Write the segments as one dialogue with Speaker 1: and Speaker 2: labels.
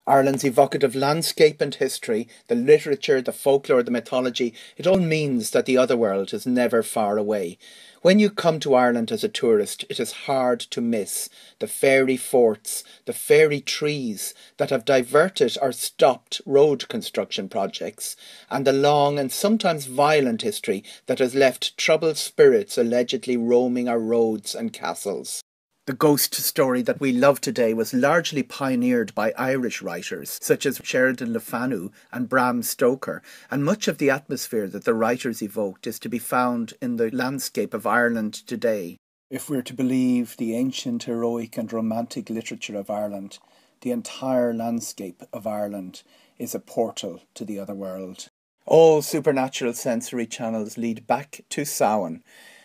Speaker 1: Ireland's evocative landscape and history, the literature, the folklore, the mythology, it all means that the other world is never far away. When you come to Ireland as a tourist, it is hard to miss the fairy forts, the fairy trees that have diverted or stopped road construction projects, and the long and sometimes violent history that has left troubled spirits allegedly roaming our roads and castles. The ghost story that we love today was largely pioneered by Irish writers such as Sheridan Le Fanu and Bram Stoker, and much of the atmosphere that the writers evoked is to be found in the landscape of Ireland today. If we're to believe the ancient, heroic and romantic literature of Ireland, the entire landscape of Ireland is a portal to the other world. All supernatural sensory channels lead back to Samhain,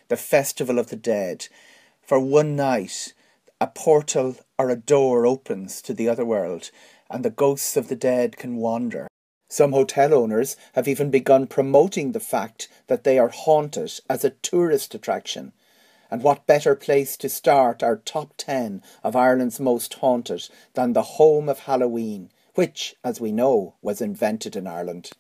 Speaker 1: the festival of the dead. For one night, a portal or a door opens to the other world, and the ghosts of the dead can wander. Some hotel owners have even begun promoting the fact that they are haunted as a tourist attraction. And what better place to start our top 10 of Ireland's most haunted than the home of Halloween, which, as we know, was invented in Ireland.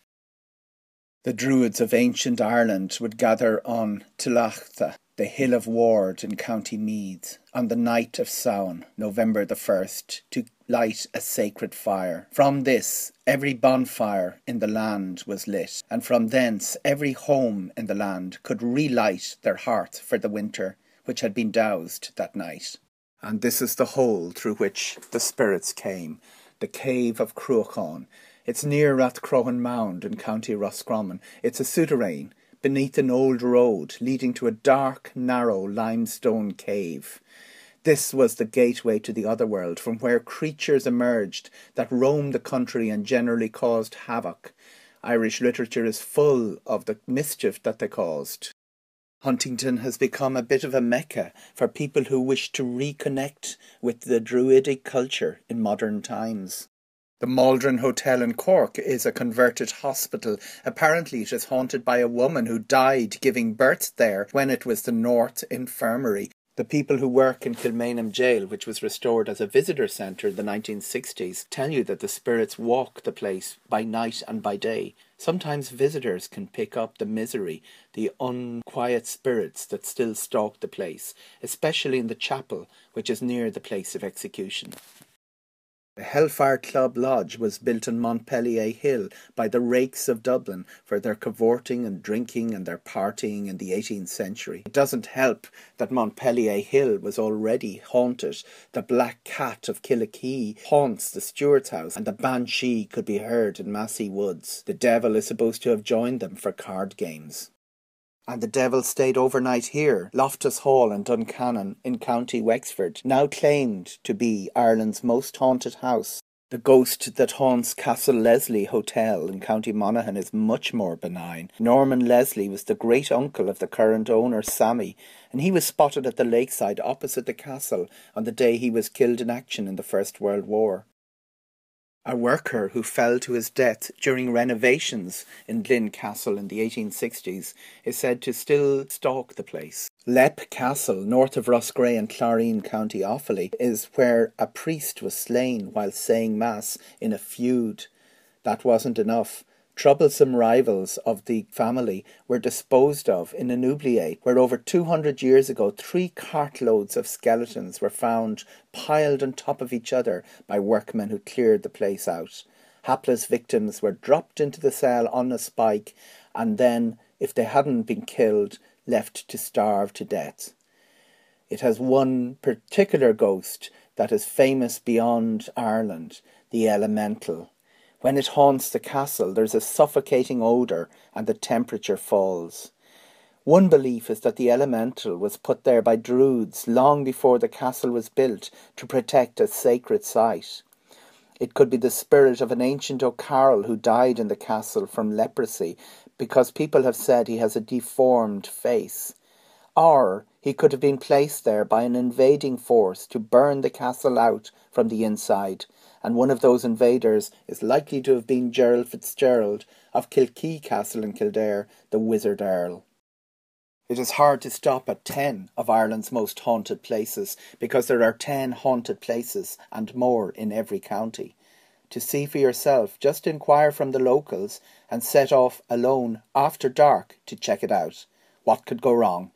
Speaker 1: The Druids of ancient Ireland would gather on Tuatha, the Hill of Ward in County Meath, on the night of Samhain, November the 1st, to light a sacred fire. From this, every bonfire in the land was lit, and from thence every home in the land could relight their hearth for the winter, which had been doused that night. And this is the hole through which the spirits came, the cave of Cruachan. It's near Rathcroghan Mound in County Roscommon. It's a souterrain beneath an old road leading to a dark, narrow limestone cave. This was the gateway to the other world, from where creatures emerged that roamed the country and generally caused havoc. Irish literature is full of the mischief that they caused. Huntingdon has become a bit of a mecca for people who wish to reconnect with the Druidic culture in modern times. The Maldron Hotel in Cork is a converted hospital. Apparently it is haunted by a woman who died giving birth there when it was the North Infirmary. The people who work in Kilmainham jail, which was restored as a visitor centre in the 1960s, tell you that the spirits walk the place by night and by day. Sometimes visitors can pick up the misery, the unquiet spirits that still stalk the place, especially in the chapel, which is near the place of execution. The Hellfire Club Lodge was built on Montpelier Hill by the rakes of Dublin for their cavorting and drinking and their partying in the 18th century. It doesn't help that Montpelier Hill was already haunted. The Black Cat of Killikee haunts the Stewart's house, and the Banshee could be heard in Massey Woods. The devil is supposed to have joined them for card games. And the devil stayed overnight here, Loftus Hall in Duncannon in County Wexford, now claimed to be Ireland's most haunted house. The ghost that haunts Castle Leslie Hotel in County Monaghan is much more benign. Norman Leslie was the great-uncle of the current owner, Sammy, and he was spotted at the lakeside opposite the castle on the day he was killed in action in the First World War. A worker who fell to his death during renovations in Glin Castle in the 1860s is said to still stalk the place. Leap Castle, north of Roscommon and Clareen, County Offaly, is where a priest was slain while saying mass in a feud. That wasn't enough. Troublesome rivals of the family were disposed of in an oubliette, where over 200 years ago 3 cartloads of skeletons were found piled on top of each other by workmen who cleared the place out. Hapless victims were dropped into the cell on a spike and then, if they hadn't been killed, left to starve to death. It has one particular ghost that is famous beyond Ireland, the Elemental. When it haunts the castle, there's a suffocating odour and the temperature falls. One belief is that the Elemental was put there by Druids long before the castle was built to protect a sacred site. It could be the spirit of an ancient O'Carroll who died in the castle from leprosy because people have said he has a deformed face. Or he could have been placed there by an invading force to burn the castle out from the inside, and one of those invaders is likely to have been Gerald Fitzgerald of Kilkee Castle in Kildare, the Wizard Earl. It is hard to stop at 10 of Ireland's most haunted places because there are 10 haunted places and more in every county. to see for yourself. Just inquire from the locals and set off alone after dark to check it out. What could go wrong?